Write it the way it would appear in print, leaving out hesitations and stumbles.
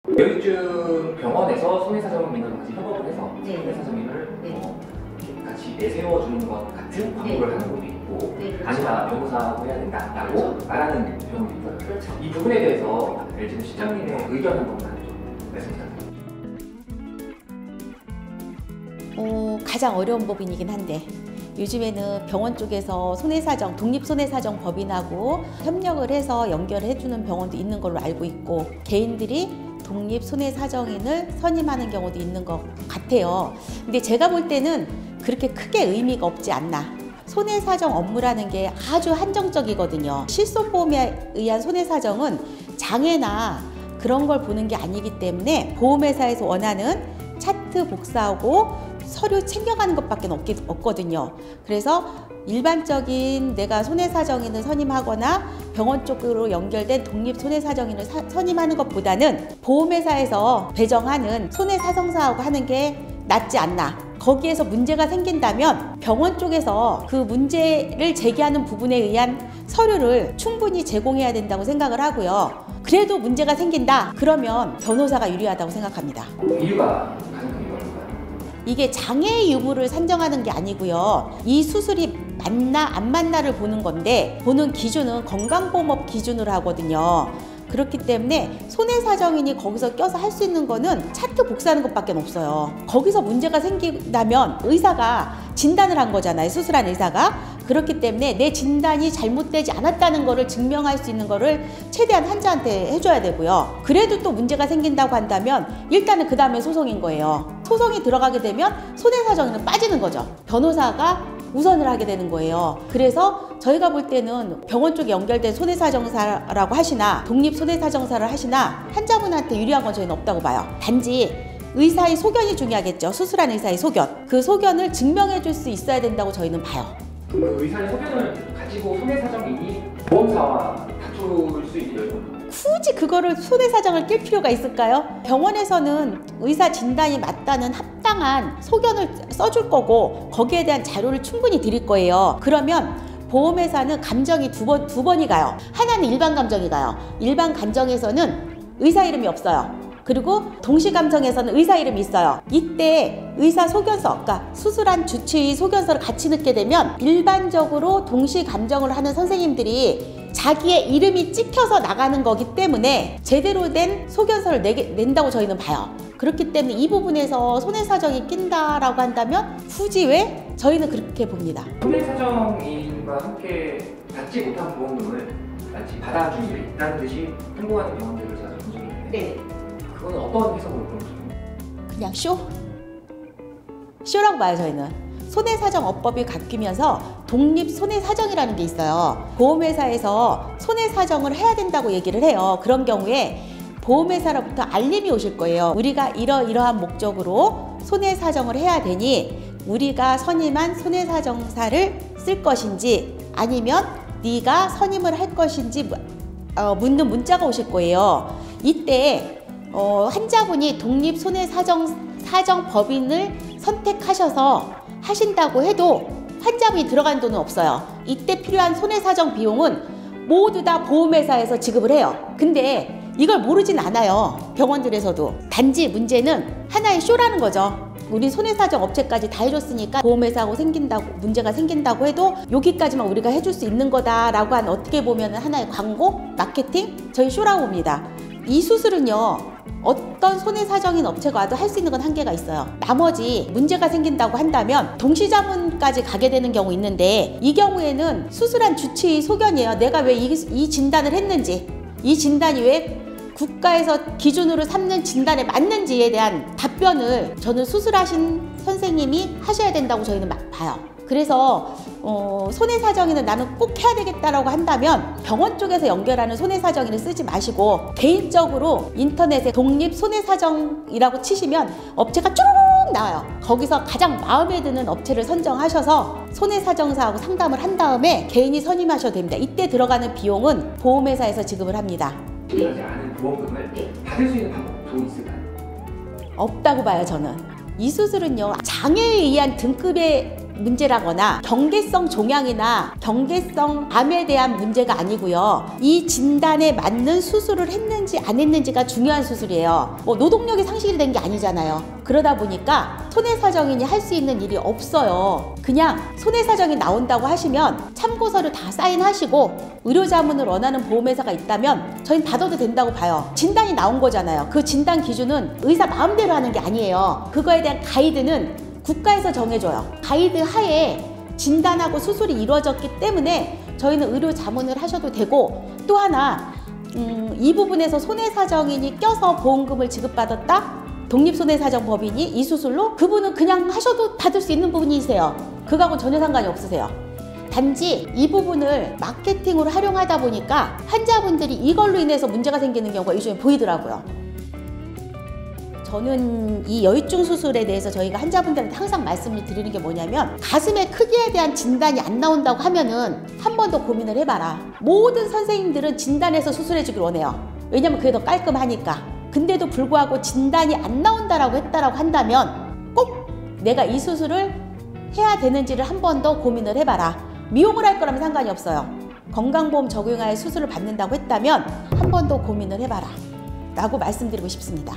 요즘 병원에서 손해사정인을 같이 협업을 해서 네. 손해사정인을 네. 같이 내세워주는 것 같은 광고를 하는 곳도 있고 네, 그렇죠. 아니면 변호사하고 해야 된다라고 그렇죠. 말하는 병원도 있고요. 그렇죠. 이 부분에 대해서 LG 실장님의 의견 한 번만 좀 말씀 부탁드립니다. 가장 어려운 법이긴 한데 요즘에는 병원 쪽에서 손해사정, 독립손해사정 법인하고 협력을 해서 연결해주는 병원도 있는 걸로 알고 있고 개인들이 독립손해사정인을 선임하는 경우도 있는 것 같아요. 근데 제가 볼 때는 그렇게 크게 의미가 없지 않나. 손해사정 업무라는 게 아주 한정적이거든요. 실손보험에 의한 손해사정은 장애나 그런 걸 보는 게 아니기 때문에 보험회사에서 원하는 차트 복사하고 서류 챙겨가는 것밖에 없거든요. 그래서 일반적인 내가 손해사정인을 선임하거나 병원 쪽으로 연결된 독립손해사정인을 선임하는 것보다는 보험회사에서 배정하는 손해사정사하고 하는 게 낫지 않나. 거기에서 문제가 생긴다면 병원 쪽에서 그 문제를 제기하는 부분에 의한 서류를 충분히 제공해야 된다고 생각을 하고요. 그래도 문제가 생긴다? 그러면 변호사가 유리하다고 생각합니다. 이유가 가장 큰 이유가 뭘까요? 이게 장애 유무를 산정하는 게 아니고요. 이 수술이 맞나 안 맞나를 보는 건데 보는 기준은 건강보험업 기준으로 하거든요. 그렇기 때문에 손해사정인이 거기서 껴서 할 수 있는 거는 차트 복사하는 것밖에 없어요. 거기서 문제가 생긴다면 의사가 진단을 한 거잖아요. 수술한 의사가. 그렇기 때문에 내 진단이 잘못되지 않았다는 거를 증명할 수 있는 거를 최대한 환자한테 해줘야 되고요. 그래도 또 문제가 생긴다고 한다면 일단은 그 다음에 소송인 거예요. 소송이 들어가게 되면 손해사정인은 빠지는 거죠. 변호사가 우선을 하게 되는 거예요. 그래서 저희가 볼 때는 병원 쪽에 연결된 손해사정사라고 하시나 독립손해사정사를 하시나 환자분한테 유리한 건 저희는 없다고 봐요. 단지 의사의 소견이 중요하겠죠. 수술한 의사의 소견. 그 소견을 증명해 줄 수 있어야 된다고 저희는 봐요. 그 의사의 소견을 가지고 손해사정인이 보험사와 다툴 수 있도록 굳이 그거를 손해사정을 낄 필요가 있을까요? 병원에서는 의사 진단이 맞다는 합당한 소견을 써줄 거고 거기에 대한 자료를 충분히 드릴 거예요. 그러면 보험회사는 감정이 두 번이 가요. 하나는 일반 감정이 가요. 일반 감정에서는 의사 이름이 없어요. 그리고 동시감정에서는 의사 이름이 있어요. 이때 의사 소견서, 그러니까 수술한 주치의 소견서를 같이 넣게 되면 일반적으로 동시감정을 하는 선생님들이 자기의 이름이 찍혀서 나가는 거기 때문에 제대로 된 소견서를 낸다고 저희는 봐요. 그렇기 때문에 이 부분에서 손해사정이 낀다라고 한다면 굳이 왜? 저희는 그렇게 봅니다. 손해사정인과 함께 받지 못한 보험금을 마치 받아줄 수 있다는 듯이 통보하는 병원들을 제가 본 적이 있는데 네. 그건 어떤 해석으로 그런 거죠? 그냥 쇼? 쇼라고 봐요, 저희는. 손해사정업법이 바뀌면서 독립손해사정이라는 게 있어요. 보험회사에서 손해사정을 해야 된다고 얘기를 해요. 그런 경우에 보험회사로부터 알림이 오실 거예요. 우리가 이러이러한 목적으로 손해사정을 해야 되니 우리가 선임한 손해사정사를 쓸 것인지 아니면 네가 선임을 할 것인지 묻는 문자가 오실 거예요. 이때 환자분이 독립손해사정법인을 선택하셔서 하신다고 해도 환자분이 들어간 돈은 없어요. 이때 필요한 손해사정 비용은 모두 다 보험회사에서 지급을 해요. 근데 이걸 모르진 않아요. 병원들에서도. 단지 문제는 하나의 쇼라는 거죠. 우리 손해사정 업체까지 다 해줬으니까 보험회사하고 문제가 생긴다고 해도 여기까지만 우리가 해줄 수 있는 거다라고 한 어떻게 보면 하나의 광고, 마케팅, 저희 쇼라고 봅니다. 이 수술은요. 어떤 손해사정인 업체가 와도 할 수 있는 건 한계가 있어요. 나머지 문제가 생긴다고 한다면 동시자문까지 가게 되는 경우 있는데 이 경우에는 수술한 주치의 소견이에요. 내가 왜 이 진단을 했는지, 이 진단이 왜 국가에서 기준으로 삼는 진단에 맞는지에 대한 답변을 저는 수술하신 선생님이 하셔야 된다고 저희는 봐요. 그래서 손해사정인은 나는 꼭 해야 되겠다라고 한다면 병원 쪽에서 연결하는 손해사정인을 쓰지 마시고 개인적으로 인터넷에 독립손해사정이라고 치시면 업체가 쭈루룩 나와요. 거기서 가장 마음에 드는 업체를 선정하셔서 손해사정사하고 상담을 한 다음에 개인이 선임하셔도 됩니다. 이때 들어가는 비용은 보험회사에서 지급을 합니다. 필요하지 않은 보험금을 받을 수 있는 방법도 있을까요? 없다고 봐요, 저는. 이 수술은요, 장애에 의한 등급의 문제라거나 경계성 종양이나 경계성 암에 대한 문제가 아니고요. 이 진단에 맞는 수술을 했는지 안 했는지가 중요한 수술이에요. 뭐 노동력이 상실이 된 게 아니잖아요. 그러다 보니까 손해사정인이 할 수 있는 일이 없어요. 그냥 손해사정이 나온다고 하시면 참고서를 다 사인하시고 의료자문을 원하는 보험회사가 있다면 저희는 받아도 된다고 봐요. 진단이 나온 거잖아요. 그 진단 기준은 의사 마음대로 하는 게 아니에요. 그거에 대한 가이드는 국가에서 정해줘요. 가이드 하에 진단하고 수술이 이루어졌기 때문에 저희는 의료 자문을 하셔도 되고, 또 하나 이 부분에서 손해사정인이 껴서 보험금을 지급받았다? 독립손해사정법인이 이 수술로? 그분은 그냥 하셔도 받을 수 있는 부분이세요. 그거하고는 전혀 상관이 없으세요. 단지 이 부분을 마케팅으로 활용하다 보니까 환자분들이 이걸로 인해서 문제가 생기는 경우가 요즘에 보이더라고요. 저는 이 여유증 수술에 대해서 저희가 환자분들한테 항상 말씀을 드리는 게 뭐냐면, 가슴의 크기에 대한 진단이 안 나온다고 하면은 한 번 더 고민을 해봐라. 모든 선생님들은 진단해서 수술해 주길 원해요. 왜냐면 그게 더 깔끔하니까. 근데도 불구하고 진단이 안 나온다라고 했다라고 한다면 꼭 내가 이 수술을 해야 되는지를 한 번 더 고민을 해봐라. 미용을 할 거라면 상관이 없어요. 건강보험 적용하에 수술을 받는다고 했다면 한 번 더 고민을 해봐라 라고 말씀드리고 싶습니다.